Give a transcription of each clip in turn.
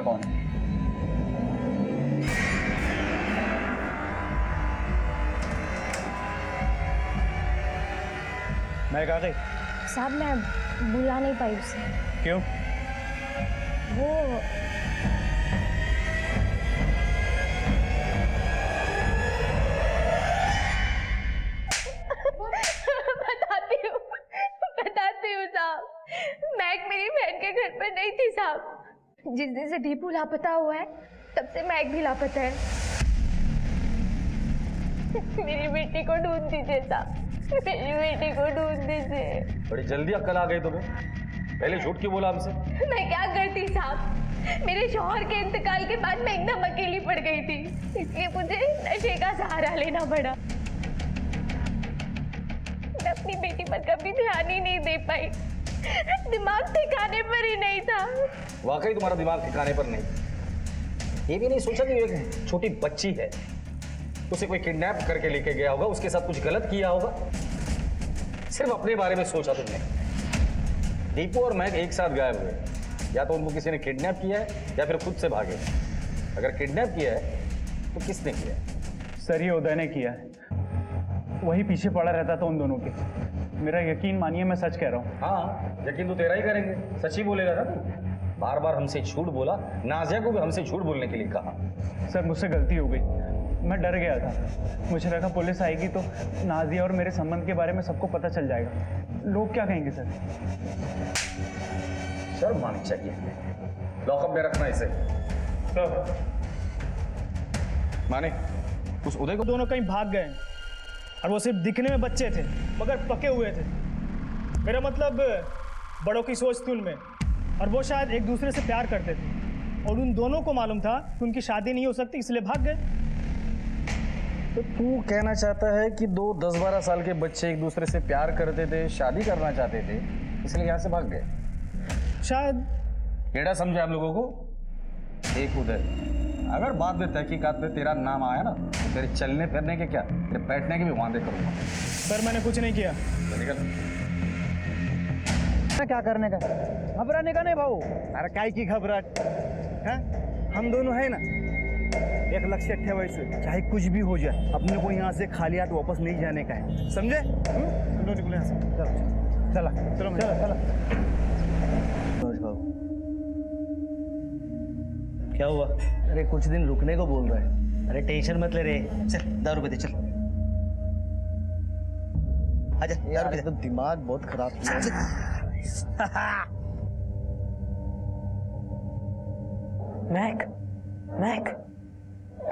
बंदा कौन है। मैं कहा गई साहब मैं बुला नहीं पाई उसे। क्यों? वो बताती हूँ साहब, मैक मेरी बहन के घर पर नहीं थी साहब। जिस दिन से दीपू लापता हुआ है तब से मैक भी लापता है। मेरी बेटी को ढूंढ दीजिए साहब, मेरी बेटी को ढूंढ दीजिए। बड़ी जल्दी अक्ल आ गई तुम्हें, पहले झूठ क्यों बोला हमसे? मैं क्या करती साहब, मेरे शौहर के इंतकाल के बाद मैं एकदम अकेली पड़ गई थी, इसलिए मुझे नशे का सहारा लेना पड़ा। मैं अपनी बेटी पर कभी ध्यान ही नहीं दे पाई, दिमाग ठिकाने पर ही नहीं था। वाकई तुम्हारा दिमाग ठिकाने पर नहीं। ये भी नहीं सोचा कि एक छोटी बच्ची है, उसे कोई किडनैप करके लेके गया होगा, उसके साथ कुछ गलत किया होगा। सिर्फ अपने बारे में सोचा तुमने। दीपू और मैक एक साथ गायब हुए, या तो उनको किसी ने किडनैप किया है या फिर खुद से भागे। अगर किडनैप किया है तो किसने किया है? सर ये उदय ने किया है, वही पीछे पड़ा रहता था उन दोनों के। मेरा यकीन मानिए, मैं सच कह रहा हूँ। हाँ, यकीन तो तेरा ही करेंगे, सच ही बोलेगा ना तू। बार बार हमसे झूठ बोला, नाजिया को भी हमसे झूठ बोलने के लिए कहा। सर मुझसे गलती हो गई, मैं डर गया था। मुझे लगा पुलिस आएगी तो नाजिया और मेरे संबंध के बारे में सबको पता चल जाएगा। लोग क्या कहेंगे सर? शर्म आनी चाहिए, लॉकअप में रखना इसे। तो माने उस उदय को दोनों कहीं भाग गए और वो सिर्फ दिखने में बच्चे थे मगर पके हुए थे। मेरा मतलब बड़ों की सोच थी उनमें, और वो शायद एक दूसरे से प्यार करते थे और उन दोनों को मालूम था कि उनकी शादी नहीं हो सकती, इसलिए भाग गए। तो तू कहना चाहता है कि दो 10-12 साल के बच्चे एक दूसरे से प्यार करते थे, शादी करना चाहते थे, इसलिए यहाँ से भाग गए? शायद। केड़ा समझा हम लोगों को? एक उदय, अगर बाद में तहकीकात में तेरा नाम आया ना तो तेरे चलने फिरने के क्या, तेरे बैठने के भी वादे करूंगा। सर मैंने कुछ नहीं किया। तो निकल। क्या करने का? घबराने का नहीं भाऊ। अरे काय की घबराहट है? हम दोनों है ना, एक लक्ष्य ठेवायचं, चाहे कुछ भी हो जाए, अपने को यहाँ से खाली हाथ वापस नहीं जाने का है, समझे? निकले यहाँ से। चला चलो चला चला। क्या हुआ? अरे कुछ दिन रुकने को बोल रहा है। अरे टेंशन मत ले रे, चल दारू पी दे, चल आजा दारू पी दे। तो दिमाग बहुत खराब है। मैक मैक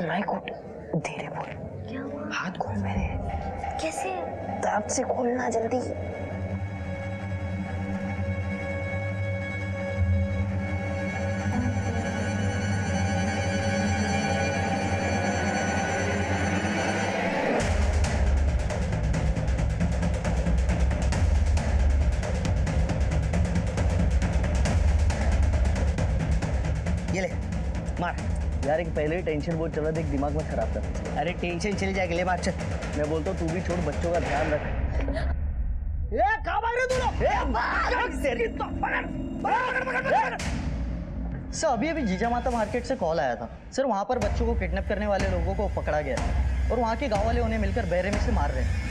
मैक उठ, धीरे बोल। क्या हुआ? हाथ खोल मेरे। कैसे? दांत से खोलना जल्दी। ये ले मार। यार एक पहले ही टेंशन बहुत चला, देख दिमाग में खराब कर। अरे टेंशन चली जाएगी, ले मार चल। मैं बोलता हूँ तू भी छोड़, बच्चों का ध्यान रख। सर अभी अभी जीजा माता मार्केट से कॉल आया था सर, वहाँ पर बच्चों को किडनैप करने वाले लोगों को पकड़ा गया है और वहाँ के गांव वाले उन्हें मिलकर बेरहमी से मार रहे हैं।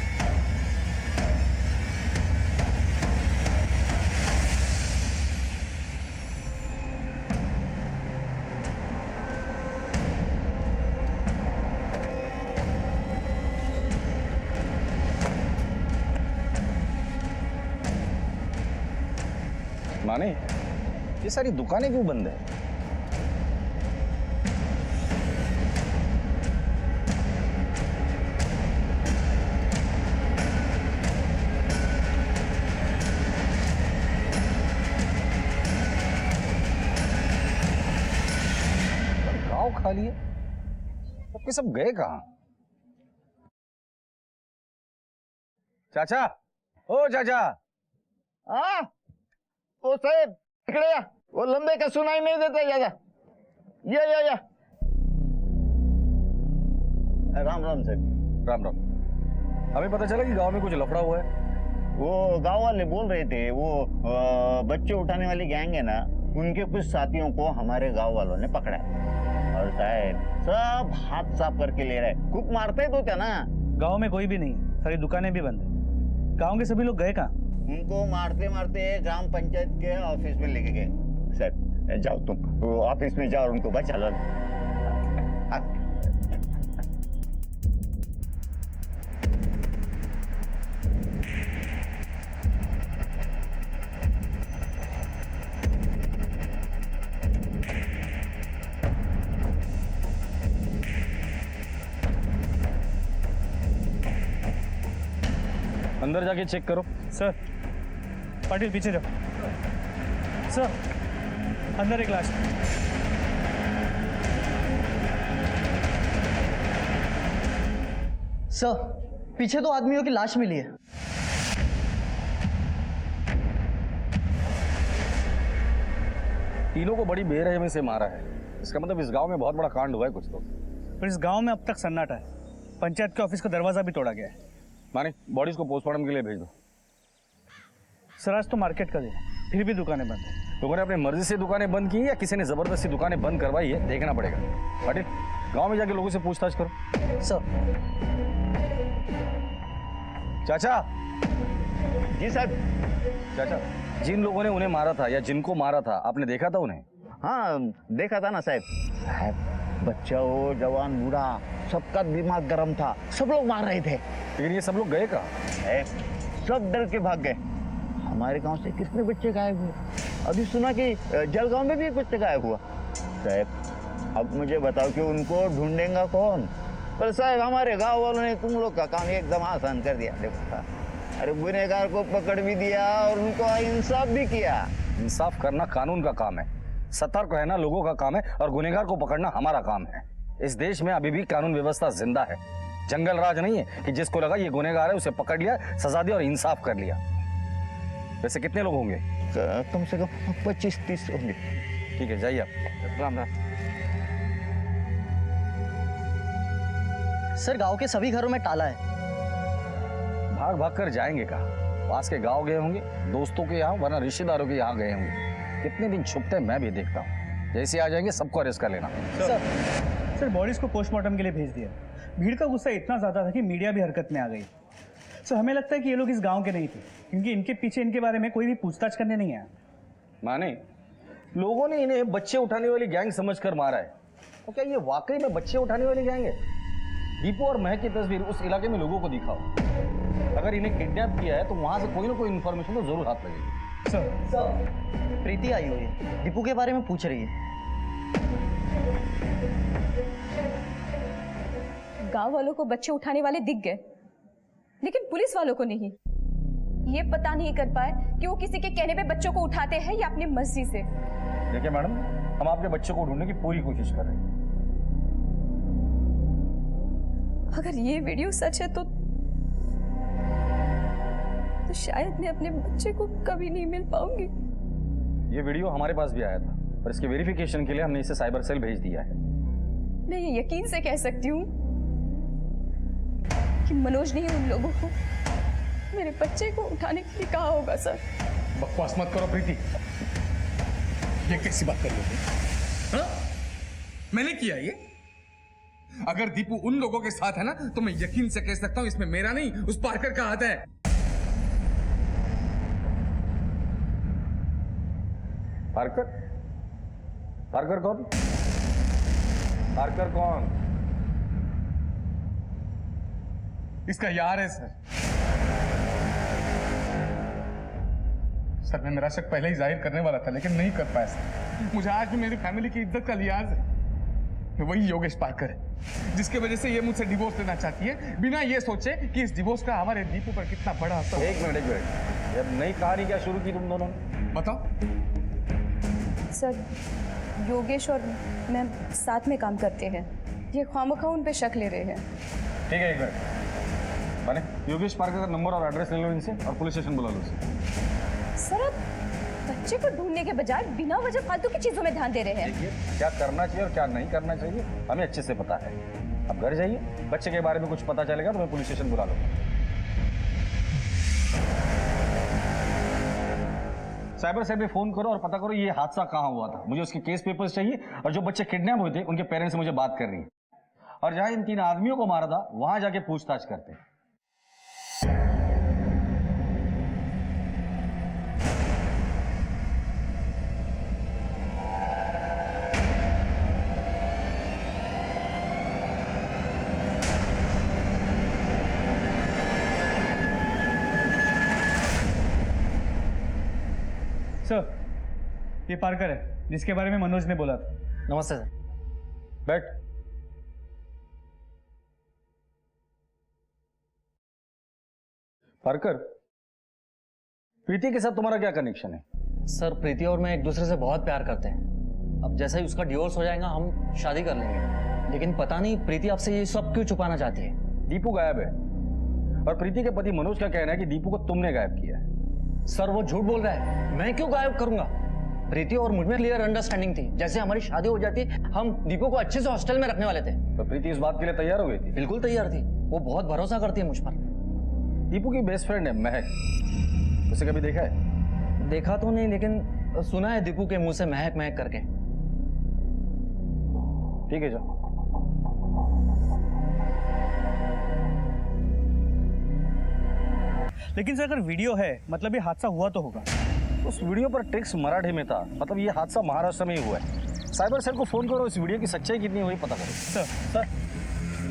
माने ये सारी दुकानें क्यों बंद है? गांव खाली है, सबके सब गए कहां? चाचा, ओ चाचा। हाँ ओ साहेब इकडे या, वो लंबे का सुनाई नहीं देता ज्यादा। या राम राम साहब। राम राम। हमें पता चला कि गांव में कुछ लफड़ा हुआ है। वो गांव वाले बोल रहे थे, वो बच्चे उठाने वाली गैंग है ना, उनके कुछ साथियों को हमारे गांव वालों ने पकड़ा है और साहब सब हाथ साफ करके ले रहे, खूब मारते तो क्या ना। गांव में कोई भी नहीं, सारी दुकानें भी बंद है। गांव के सभी लोग गए कहाँ? उनको मारते मारते ग्राम पंचायत के ऑफिस में लेके गए। सर जाओ तुम वो ऑफिस में जाओ और उनको बचा लो। अंदर जाके चेक करो। सर पाटिल पीछे जाओ। सर अंदर एक लाश। सर पीछे 2 आदमियों की लाश मिली है। तीनों को बड़ी बेरहमी से मारा है। इसका मतलब इस गांव में बहुत बड़ा कांड हुआ है कुछ तो। पर इस गांव में अब तक सन्नाटा है। पंचायत के ऑफिस का दरवाजा भी तोड़ा गया है। माने बॉडीज को पोस्टमार्टम के लिए भेज दो। सर आज तो मार्केट का दिन है, फिर भी दुकानें बंद है। लोगों ने अपनी मर्जी से दुकानें बंद की या किसी ने जबरदस्ती दुकानें बंद करवाई है, देखना पड़ेगा। पाटिल गांव में जाके लोगों से पूछताछ करो। सर चाचा, जी साहब। चाचा जिन लोगों ने उन्हें मारा था या जिनको मारा था आपने देखा था उन्हें? हाँ देखा था ना साहब। साहब बच्चा हो जवान बूढ़ा सबका दिमाग गर्म था, सब लोग मार रहे थे। लेकिन ये सब लोग गए कहाँ? साहब सब डर के भाग गए। हमारे गांव से कितने बच्चे गायब हुए? अभी सुना कि जलगांव में भी एक बच्चा गायब हुआ। साहब अब मुझे बताओ कि उनको ढूंढेगा कौन? पर साहब हमारे गांव वालों ने तुम लोग का काम एकदम आसान कर दिया। देखो अरे गुनहगार को पकड़ भी दिया और उनको इंसाफ भी किया। इंसाफ करना कानून का काम है, सतर्क रहना लोगों का काम है और गुनहगार को पकड़ना हमारा काम है। इस देश में अभी भी कानून व्यवस्था जिंदा है। जंगल राज नहीं है कि जिसको लगा ये गुनहगार है उसे पकड़ लिया, सजा दिया और इंसाफ कर लिया। वैसे कितने लोग होंगे? कम से कम 25-30 होंगे। ठीक है जाइए आप। राम राम। सर गांव के सभी घरों में ताला है। भाग भाग कर जाएंगे कहाँ? पास के गांव गए होंगे, दोस्तों के यहाँ, वरना रिश्तेदारों के यहाँ गए होंगे। कितने दिन छुपते हैं मैं भी देखता हूँ। जैसे आ जाएंगे सबको अरेस्ट कर लेना। सर बॉडीज को पोस्टमार्टम के लिए भेज दिया। भीड़ का गुस्सा इतना ज्यादा था कि मीडिया भी हरकत में आ गई। सर हमें लगता है कि ये लोग इस गांव के नहीं थे, क्योंकि इनके पीछे इनके बारे में कोई भी पूछताछ करने नहीं आया। माने लोगों ने इन्हें बच्चे उठाने वाली गैंग समझकर मारा है। तो क्या ये वाकई में बच्चे उठाने वाली गैंग है? दीपू और महक की तस्वीर उस इलाके में लोगों को दिखाओ। अगर इन्हें किडनैप किया है तो वहां से कोई ना कोई इन्फॉर्मेशन तो जरूर हाथ लगेगी। सर प्रीति आई हुई है, दीपू के बारे में पूछ रही है। गांव वालों को बच्चे उठाने वाले दिख गए, लेकिन पुलिस वालों को नहीं। ये पता नहीं कर पाए कि वो किसी के कहने पे बच्चों को उठाते हैं या अपनी मर्जी से। देखिए मैडम, हम आपके बच्चे को ढूंढने की पूरी कोशिश कर रहे हैं। अगर ये वीडियो सच है तो शायद मैं अपने बच्चे को कभी नहीं मिल पाऊंगी। ये वीडियो हमारे पास भी आया था, पर इसके वेरिफिकेशन के लिए हमने इसे साइबर सेल भेज दिया है। मैं ये यकीन से कह सकती हूँ कि मनोज ने उन लोगों को मेरे बच्चे को उठाने के लिए कहा होगा। सर बकवास मत करो प्रीति, ये कैसी बात कर रही हो? हाँ? मैंने किया ये? अगर दीपू उन लोगों के साथ है ना तो मैं यकीन से कह सकता हूं इसमें मेरा नहीं उस पार्कर का हाथ है। पार्कर? पार्कर कौन? पार्कर कौन? इसका यार है सर। सर मैं मेरा शक पहले ही जाहिर करने वाला था लेकिन नहीं कर पाया सर। मुझे आज भी मेरी फैमिली की इज्जत का लिहाज है। वही योगेश पार्कर है जिसकी वजह से ये मुझसे डिवोर्स लेना चाहती है, बिना ये सोचे कि इस डिवोर्स का हमारे दीपू पर कितना बड़ा असर। एक मिनट यार, नई कहानी क्या शुरू की तुम दोनों ने? बताओ। सर योगेश और मैं साथ में काम करते हैं, ये ख्वामखा उन पे शक ले रहे हैं। ठीक है, एक मिनट। माने योगेश पार्कर का नंबर और एड्रेस ले लो इनसे और पुलिस स्टेशन बुला लो उसे। सर आप बच्चे को ढूंढने के बजाय बिना वजह फालतू की चीजों में ध्यान दे रहे हैं। देखिए क्या करना चाहिए और क्या नहीं करना चाहिए हमें अच्छे से पता है। अब घर जाइए, बच्चे के बारे में कुछ पता चलेगा तो मैं पुलिस स्टेशन बुला लूंगा। साइबर सेल पे फोन करो और पता करो ये हादसा कहाँ हुआ था। मुझे उसके केस पेपर्स चाहिए और जो बच्चे किडनैप हुए थे उनके पेरेंट्स से मुझे बात करनी है। और जहां इन 3 आदमियों को मारा था वहां जाके पूछताछ करते हैं। सर, ये पार्कर है जिसके बारे में मनोज ने बोला था। नमस्ते सर। बैठ। पार्कर, प्रीति के साथ तुम्हारा क्या कनेक्शन है? सर, प्रीति और मैं एक दूसरे से बहुत प्यार करते हैं। अब जैसा ही उसका डिवोर्स हो जाएगा हम शादी कर लेंगे। लेकिन पता नहीं प्रीति आपसे ये सब क्यों छुपाना चाहती है। दीपू गायब है और प्रीति के पति मनोज का कहना है कि दीपू को तुमने गायब किया है। सर, वो झूठ बोल रहा है। मैं क्यों गायब करूंगा? प्रीति और मुझ में क्लियर अंडरस्टैंडिंग थी। जैसे हमारी शादी हो जाती हम दीपू को अच्छे से हॉस्टल में रखने वाले थे। तो प्रीति इस बात के लिए तैयार हो गई थी? बिल्कुल तैयार थी। वो बहुत भरोसा करती है मुझ पर। दीपू की बेस्ट फ्रेंड है महक, उसे कभी देखा है? देखा तो नहीं, लेकिन सुना है दीपू के मुंह से महक महक करके। ठीक है, जाओ। लेकिन सर अगर वीडियो है मतलब ये हादसा हुआ तो होगा। उस वीडियो पर टेक्स्ट मराठी में था, मतलब ये हादसा महाराष्ट्र में ही हुआ है। साइबर सेल को फोन करो, इस वीडियो की सच्चाई कितनी हुई पता करो। सर,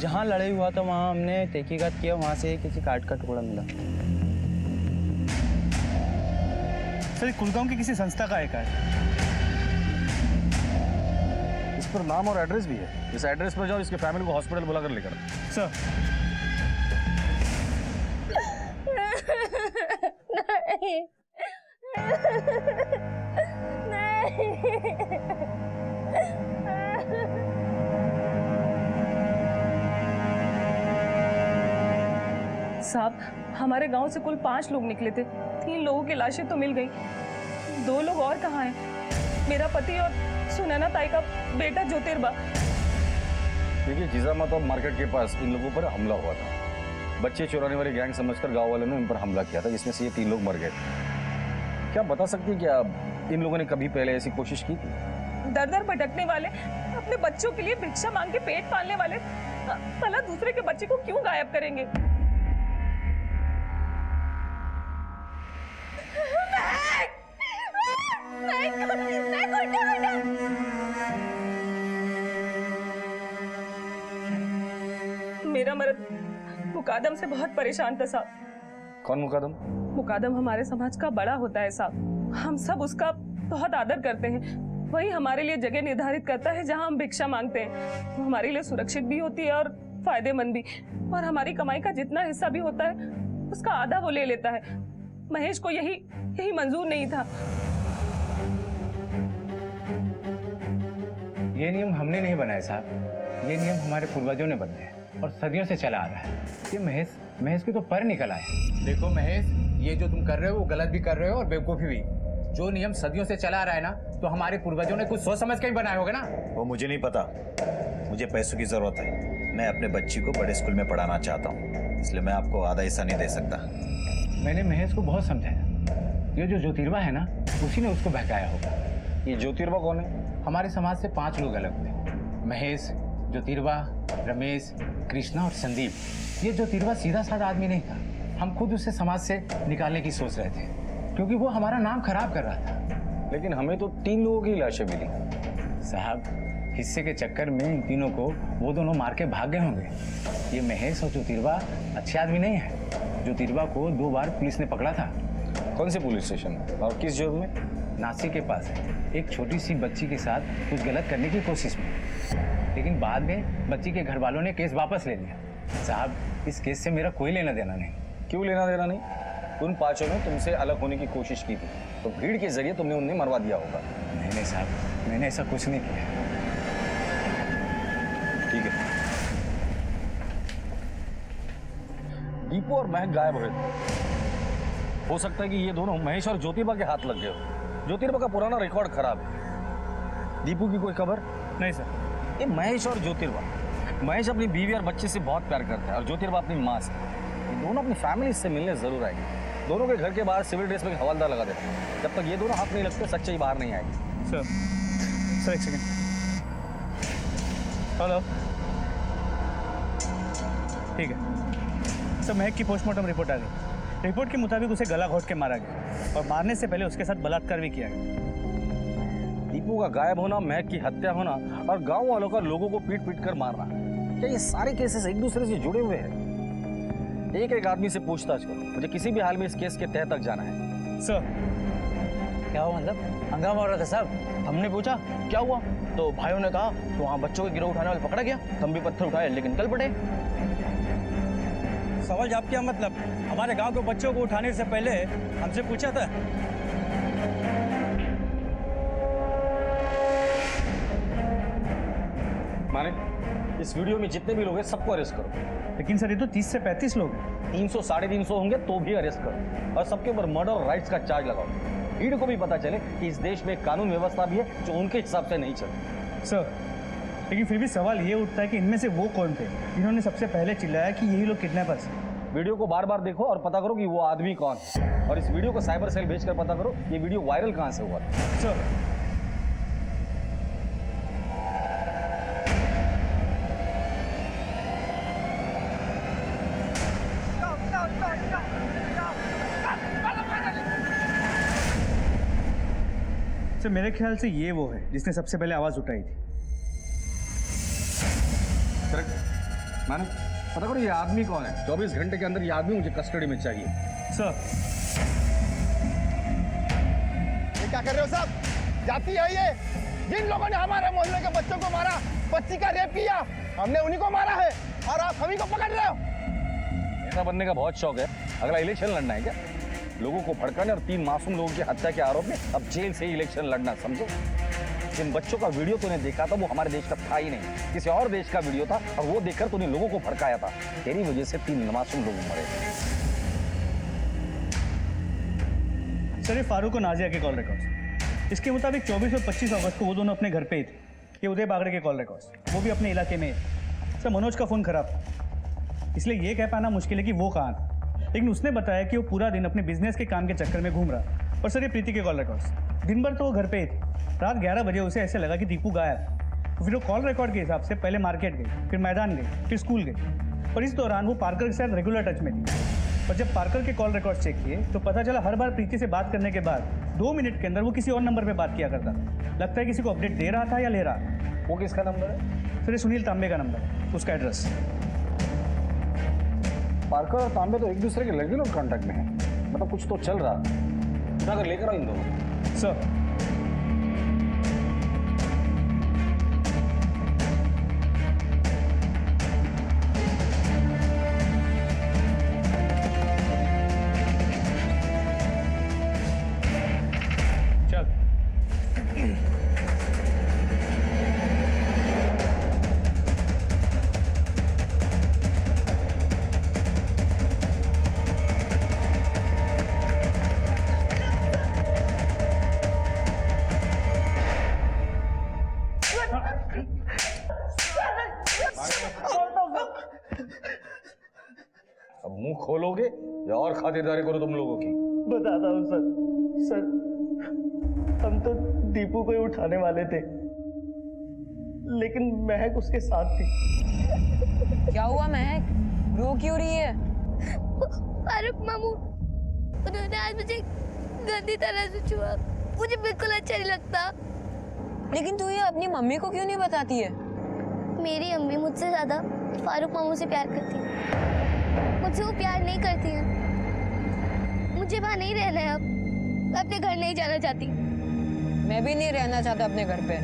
जहाँ लड़ाई हुआ था वहाँ हमने तहकीकात किया, वहाँ से किसी कार्ड का टुकड़ा मिला। सर, कुलगांव की किसी संस्था का है कार्ड। इस पर नाम और एड्रेस भी है। इस एड्रेस पर जाओ, इसके फैमिली को हॉस्पिटल बुलाकर लेकर आओ। सर, साहब, हमारे गांव से कुल 5 लोग निकले थे। 3 लोगों की लाशें तो मिल गई, 2 लोग और कहाँ हैं? मेरा पति और सुनैना ताई का बेटा ज्योतिर्बा। देखिए, जिजामाता मार्केट के पास इन लोगों पर हमला हुआ था। बच्चे चुराने वाली गैंग समझकर गांव वालों ने इन पर हमला किया था, जिसमें से ये 3 लोग मर गए थे। क्या बता सकती है क्या इन लोगों ने कभी पहले ऐसी कोशिश की थी? दर दर भटकने वाले, अपने बच्चों के लिए भिक्षा मांग के पेट पालने वाले, भला दूसरे के बच्चे को क्यों गायब करेंगे? मेरा मर्द मुकादम से बहुत परेशान था साहब। कौन मुकादम? मुकादम हमारे समाज का बड़ा होता है साहब। हम सब उसका बहुत आदर करते हैं। वही हमारे लिए जगह निर्धारित करता है जहां हम भिक्षा मांगते हैं। वो हमारे लिए सुरक्षित भी होती है और फायदेमंद भी। और हमारी कमाई का जितना हिस्सा भी होता है उसका आधा वो ले लेता है। महेश को यही मंजूर नहीं था। ये नियम हमने नहीं बनाए साहब, ये नियम हमारे पूर्वजों ने बनाए और सदियों से चला आ रहा है। ये महेश के तो पर निकल आए। देखो महेश, ये जो तुम कर रहे हो वो गलत भी कर रहे हो और बेवकूफ़ी भी। जो नियम सदियों से चला आ रहा है ना, तो हमारे पूर्वजों ने कुछ सोच समझ के ही बनाए होगे ना। वो मुझे नहीं पता, मुझे पैसों की जरूरत है। मैं अपने बच्ची को बड़े स्कूल में पढ़ाना चाहता हूँ, इसलिए मैं आपको आधा हिस्सा नहीं दे सकता। मैंने महेश को बहुत समझाया। ये जो ज्योतिर्बा है ना, उसी ने उसको बहकाया होगा। ये ज्योतिर्बा कौन है? हमारे समाज से 5 लोग अलग थे, महेश, ज्योतिर्बा, रमेश, कृष्णा और संदीप। ये ज्योतिर्बा सीधा साधा आदमी नहीं था। हम खुद उसे समाज से निकालने की सोच रहे थे क्योंकि वो हमारा नाम खराब कर रहा था। लेकिन हमें तो 3 लोगों की लाशें मिली। साहब, हिस्से के चक्कर में इन तीनों को वो दोनों मार के भाग गए होंगे। ये महेश और ज्योतिर्बा अच्छे आदमी नहीं है। ज्योतिर्बा को 2 बार पुलिस ने पकड़ा था। कौन से पुलिस स्टेशन और किस जुर्म में? नासिक के पास है, एक छोटी सी बच्ची के साथ कुछ गलत करने की कोशिश में। लेकिन बाद में बच्ची के घर वालों ने केस वापस ले लिया। साहब, इस केस से मेरा कोई लेना देना नहीं। क्यों लेना देना नहीं? उन 5 ने तुमसे अलग होने की कोशिश की थी, तो भीड़ के जरिए तुमने उन्हें मरवा दिया होगा। नहीं साहब, मैंने ऐसा कुछ नहीं किया। ठीक है। दीपू और महक गायब हुए थे। हो सकता है कि ये दोनों महेश और ज्योतिर्बा के हाथ लग गए हो। ज्योतिर्बा का पुराना रिकॉर्ड खराब है। दीपू की कोई खबर? नहीं सर। ये महेश और ज्योतिर्बा, महेश अपनी बीवी और बच्चे से बहुत प्यार करता है और ज्योतिर्बा अपनी माँ से। ये दोनों अपनी फैमिली से मिलने जरूर आएंगे। दोनों के घर के बाहर सिविल ड्रेस में हवलदार लगा देते। जब तक ये दोनों हाथ नहीं लगते सच्चाई बाहर नहीं आएगी। सर एक सेकेंड। हेलो, ठीक है सर, महक की पोस्टमार्टम रिपोर्ट आ गई। रिपोर्ट के मुताबिक उसे गला घोट के मारा गया और मारने से पहले उसके साथ बलात्कार भी किया गया। दीपू का गायब होना, महक की हत्या होना और गांव वालों का लोगों को पीट पीट कर मारना, क्या ये सारे केसेस एक दूसरे से जुड़े हुए हैं? एक एक आदमी से पूछताछ करो, मुझे किसी भी हाल में इस केस के तह तक जाना है। सर क्या हुआ मतलब? हंगामा हो रहा था साहब, हमने पूछा क्या हुआ तो भाइयों ने कहा तो वहाँ बच्चों के गिरोह उठाने वाला पकड़ा गया। हम भी पत्थर उठाए लेकिन कल पड़े। सवाल जवाब क्या मतलब? हमारे गांव के बच्चों को उठाने से पहले हमसे पूछा था। माने इस वीडियो में जितने भी लोग हैं सबको अरेस्ट करो। लेकिन सर ये तो 30 से 35 लोग हैं। 300 350 होंगे तो भी अरेस्ट करो और सबके ऊपर मर्डर और राइट्स का चार्ज लगाओ। भीड़ को भी पता चले कि इस देश में एक कानून व्यवस्था भी है जो उनके हिसाब से नहीं चलती। सर लेकिन फिर भी सवाल ये उठता है कि इनमें से वो कौन थे जिन्होंने सबसे पहले चिल्लाया कि यही लोग किडनैपर्स हैं? वीडियो को बार बार देखो और पता करो कि वो आदमी कौन है और इस वीडियो को साइबर सेल भेजकर पता करो ये वीडियो वायरल कहां से हुआ। सर सर मेरे ख्याल से ये वो है जिसने सबसे पहले आवाज उठाई थी। करेक्ट मैंने पता करो ये आदमी कौन है। 24 घंटे के अंदर ये आदमी मुझे कस्टडी में चाहिए। सर ये क्या कर रहे हो साहब? जाती है ये जिन लोगों ने हमारे मोहल्ले के बच्चों को मारा, बच्ची का रेप किया, हमने उन्हीं को मारा है और आप सभी को पकड़ रहे हो। नेता बनने का बहुत शौक है, अगला इलेक्शन लड़ना है क्या? लोगों को भड़काने और 3 मासूम लोगों की हत्या के आरोप में अब जेल से ही इलेक्शन लड़ना, समझो। जिन बच्चों का वीडियो तूने देखा था वो हमारे देश का था ही नहीं, किसी और देश का वीडियो था और वो देखकर तूने लोगों को भड़काया था। तेरी वजह से 3 मासूम लोग मरे। सर ये फारूक और नाजिया के कॉल रिकॉर्ड्स, इसके मुताबिक 24 और 25 अगस्त को वो दोनों अपने घर पे ही थे। ये उदय बागड़े के कॉल रिकॉर्ड्स, वो भी अपने इलाके में ही। सर मनोज का फ़ोन खराब था, इसलिए ये कह पाना मुश्किल है कि वो कहाँ था, लेकिन उसने बताया कि वो पूरा दिन अपने बिजनेस के काम के चक्कर में घूम रहा। और सर ये प्रीति के कॉल रिकॉर्ड्स, दिन भर तो वो घर पे ही थी। रात 11 बजे उसे ऐसे लगा कि दीपू गायब। तो फिर वो कॉल रिकॉर्ड के हिसाब से पहले मार्केट गई, फिर मैदान गई, फिर स्कूल गई। और इस दौरान वो पार्कर के साथ रेगुलर टच में थी। और जब पार्कर के कॉल रिकॉर्ड चेक किए तो पता चला हर बार प्रीति से बात करने के बाद 2 मिनट के अंदर वो किसी और नंबर पे बात किया करता था। लगता है किसी को अपडेट दे रहा था या ले रहा था। वो किसका नंबर है? फिर ये सुनील तांबे का नंबर है, उसका एड्रेस। पार्कर और तांबे तो एक दूसरे के रेगुलर कांटेक्ट में है, मतलब कुछ तो चल रहा। उठाकर लेकर आओ इन दोनों। सर अब मुंह खोलोगे या और खातिरदारी करो तुम लोगों की? बताता हूँ सर, हम तो दीपू को ही उठाने वाले थे, लेकिन महक उसके साथ थी। क्या हुआ महक, रो क्यों रही है? फारूक मामू, उन्होंने आज मुझे गंदी तरह से छुआ, मुझे बिल्कुल अच्छा नहीं लगता। लेकिन तू ये अपनी मम्मी को क्यों नहीं बताती है? मेरी अम्मी मुझसे ज्यादा फारूक मामू से प्यार करती है, मुझसे वो प्यार नहीं करती है। मुझे वहाँ नहीं रहना है अब, मैं अपने घर नहीं जाना चाहती। मैं भी नहीं रहना चाहता अपने घर पे,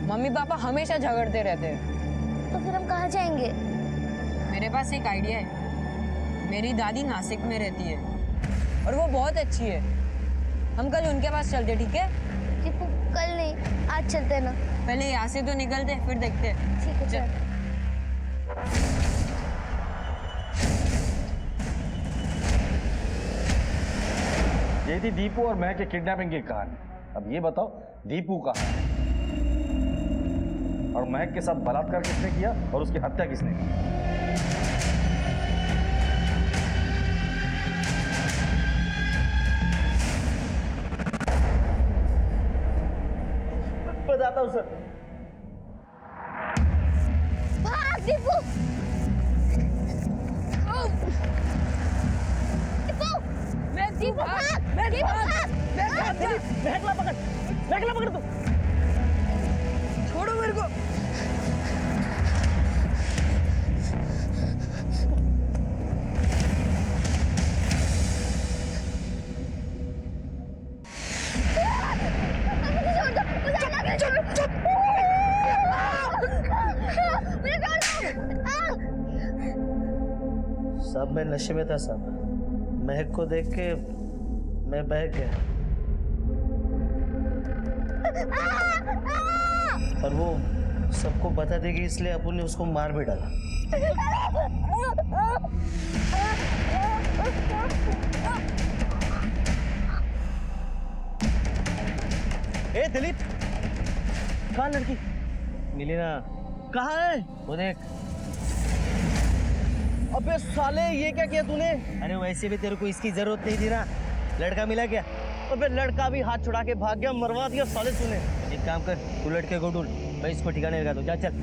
मम्मी पापा हमेशा झगड़ते रहते हैं। तो फिर हम कहाँ जाएंगे? मेरे पास एक आइडिया है। मेरी दादी नासिक में रहती है और वो बहुत अच्छी है। हम कल उनके पास चलते, ठीक है? दीपू कल नहीं, आज चलते हैं ना। पहले यहाँ से तो निकलते फिर देखते। ठीक है चल। ये थी दीपू और महक के किडनैपिंग की कहानी। अब ये बताओ दीपू कहाँ है और महक के साथ बलात्कार किसने किया और उसकी हत्या किसने की? आता हूँ सर। भाग दीपू। दीपू भाग। महकला पकड़ तू। छोड़ो मेरे को। सब मैं नशे में था सब। महक को देख के मैं बहक गया और वो सबको बता देगी इसलिए अपुन ने उसको मार भी डाला। ए दिलीप, कहाँ लड़की? मिली ना? कहाँ है? वो देख। अबे साले ये क्या किया तूने? अरे वैसे भी तेरे को इसकी जरूरत नहीं थी ना। लड़का मिला क्या? अबे लड़का भी हाथ छुड़ा के भाग गया, मरवा दिया साले तूने। एक काम कर, तू लड़के को ढूंढ, मैं इसको ठिकाने लगा दूं। जा चल।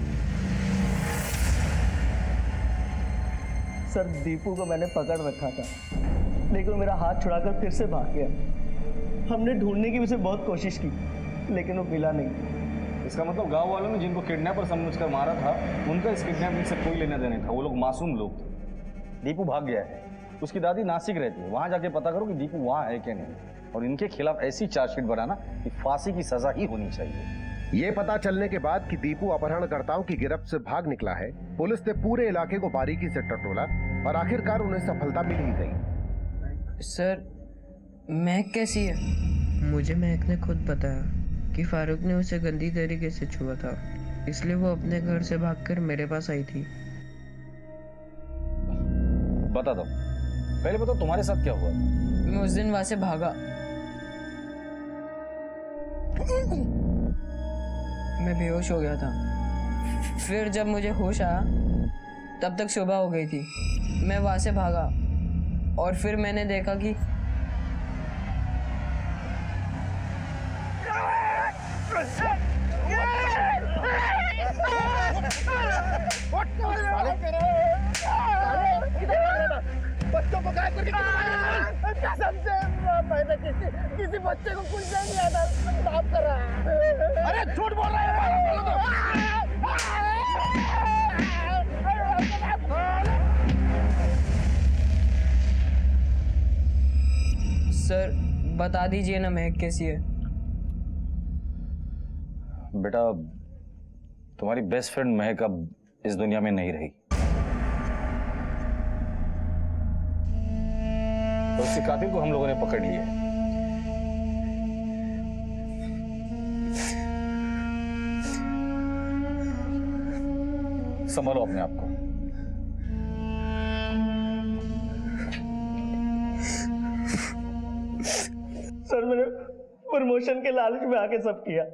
सर दीपू को मैंने पकड़ रखा था, लेकिन वो मेरा हाथ छुड़ाकर फिर से भाग गया। हमने ढूंढने की उसे बहुत कोशिश की, लेकिन वो मिला नहीं। इसका मतलब गांव वालों ने जिनको किडनैपर समझकर मारा था, उनका इस किडनैपिंग से कोई लेना देना था। वो लोग मासूम लोग थे। दीपू भाग गया है। उसकी दादी नासिक रहती है, वहां जाके पता करो कि दीपू वहां है क्या नहीं, और इनके खिलाफ ऐसी चार्जशीट बनाना कि फांसी की सजा ही होनी चाहिए। ये पता चलने के बाद कि दीपू अपहरणकर्ताओं की गिरफ्त से भाग निकला है, पुलिस ने पूरे इलाके को बारीकी से टटोला और आखिरकार उन्हें सफलता मिल ही गई। सर, महक कैसी है? मुझे महक ने खुद बताया कि फारूक ने उसे गंदी तरीके से छुआ था, इसलिए वो अपने घर से भागकर मेरे पास आई थी। बता दो, पहले बताओ तुम्हारे साथ क्या हुआ? मैं उस दिन वहां से भागा। मैं बेहोश हो गया था। फिर जब मुझे होश आया तब तक सुबह हो गई थी। मैं वहां से भागा और फिर मैंने देखा कि बच्चों को गायब करके कसम से मैंने किसी बच्चे को कुछ नहीं आता, माफ कर रहा है। अरे झूठ बोल रहा है। सर बता दीजिए ना महक कैसी है? बेटा, तुम्हारी बेस्ट फ्रेंड महक अब इस दुनिया में नहीं रही। तो उसी कातिल को हम लोगों ने पकड़ लिया है। संभालो अपने आप को। सर मैंने प्रमोशन के लालच में आके सब किया।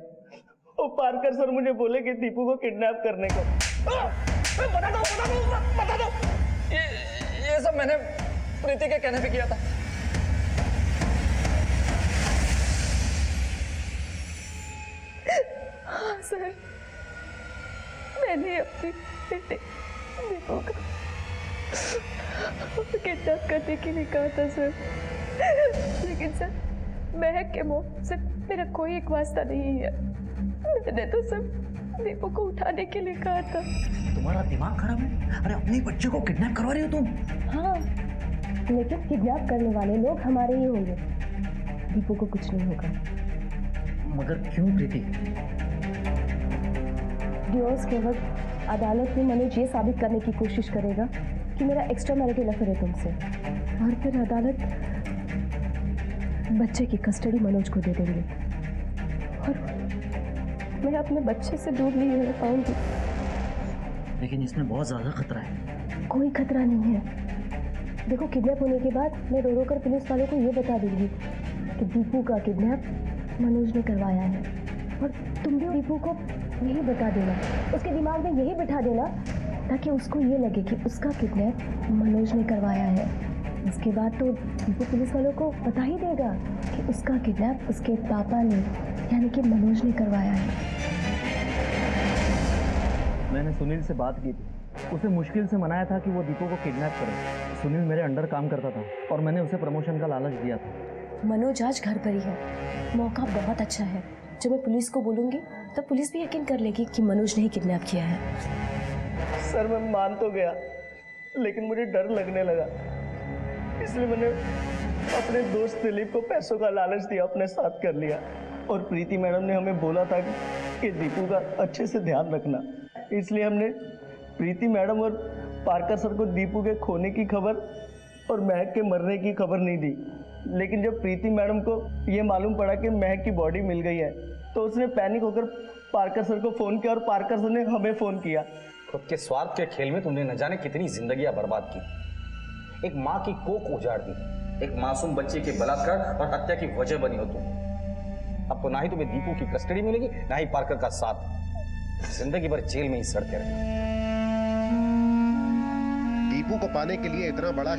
वो पारकर सर मुझे बोले कि दीपू को किडनैप करने को। बता दो। ये सब मैंने प्रीति के कहने पे किया था। हाँ सर, मैंने अपने बेटे दीपू का किडनैप करने के लिए कहा था सर, लेकिन सर महक के मुंह से मेरा कोई एक वास्ता नहीं है। मैंने तो सब दीपू को उठाने के लिए कहा था। तुम्हारा दिमाग खराब है? अरे अपने बच्चे को किडनैप करवा रही हो तुम? हाँ, लेकिन किडनैप करने वाले लोग हमारे ही होंगे। दीपू को कुछ नहीं होगा। मगर क्यों प्रीति? डिवोर्स के वक्त अदालत में मनोज ये साबित करने की कोशिश करेगा कि मेरा एक्स्ट्रा मैरिटल अफेयर है तुमसे, और फिर अदालत बच्चे की कस्टडी मनोज को दे देंगे और मैं अपने बच्चे से दूर नहीं रह पाऊंगी। लेकिन इसमें बहुत ज्यादा खतरा है। कोई खतरा नहीं है। देखो, किडनैप होने के बाद मैं रो रो कर पुलिस वालों को ये बता दूंगी कि दीपू का किडनैप मनोज ने करवाया है, और तुम भी दीपू को यही बता देना, उसके दिमाग में यही बिठा देना, ताकि उसको ये लगे कि उसका किडनैप मनोज ने करवाया है। इसके बाद तो दीपू पुलिस वालों को बता ही देगा कि उसका किडनैप उसके पापा ने, यानी कि मनोज ने करवाया है। मैंने सुनील से बात की थी, उसे मुश्किल से मनाया था कि वो दीपू को किडनैप करे। सुनील मेरे अंडर काम करता था और मैंने उसे प्रमोशन का लालच दिया था। मनोज आज घर पर ही है, मौका बहुत अच्छा है। जब मैं पुलिस को बोलूँगी तो पुलिस भी यकीन कर लेगी कि मनोज ने ही किडनैप किया है। सर मैं मान तो गया, लेकिन मुझे डर लगने लगा, इसलिए मैंने अपने दोस्त दिलीप को पैसों का लालच दिया, अपने साथ कर लिया। और प्रीति मैडम ने हमें बोला था कि दीपू का अच्छे से ध्यान रखना, इसलिए हमने प्रीति मैडम और पार्कर सर को दीपू के खोने की खबर और महक के मरने की खबर नहीं दी। लेकिन जब प्रीति मैडम को ये मालूम पड़ा कि महक की बॉडी मिल गई है तो उसने पैनिक होकर पार्कर सर को फ़ोन किया और पार्कर सर ने हमें फ़ोन किया। खुद के स्वार्थ के खेल में तुमने न जाने कितनी जिंदगियां बर्बाद की। एक माँ की कोख उजाड़ दी, एक मासूम बच्चे के बलात्कार और हत्या की वजह बनी हो तुम। अब तो ना ही तुम्हें दीपू की कस्टडी मिलेगी, ना ही पार्कर का साथ। जिंदगी भर जेल में ही सड़ते रहे। दीपू को पाने के लिए इतना बड़ा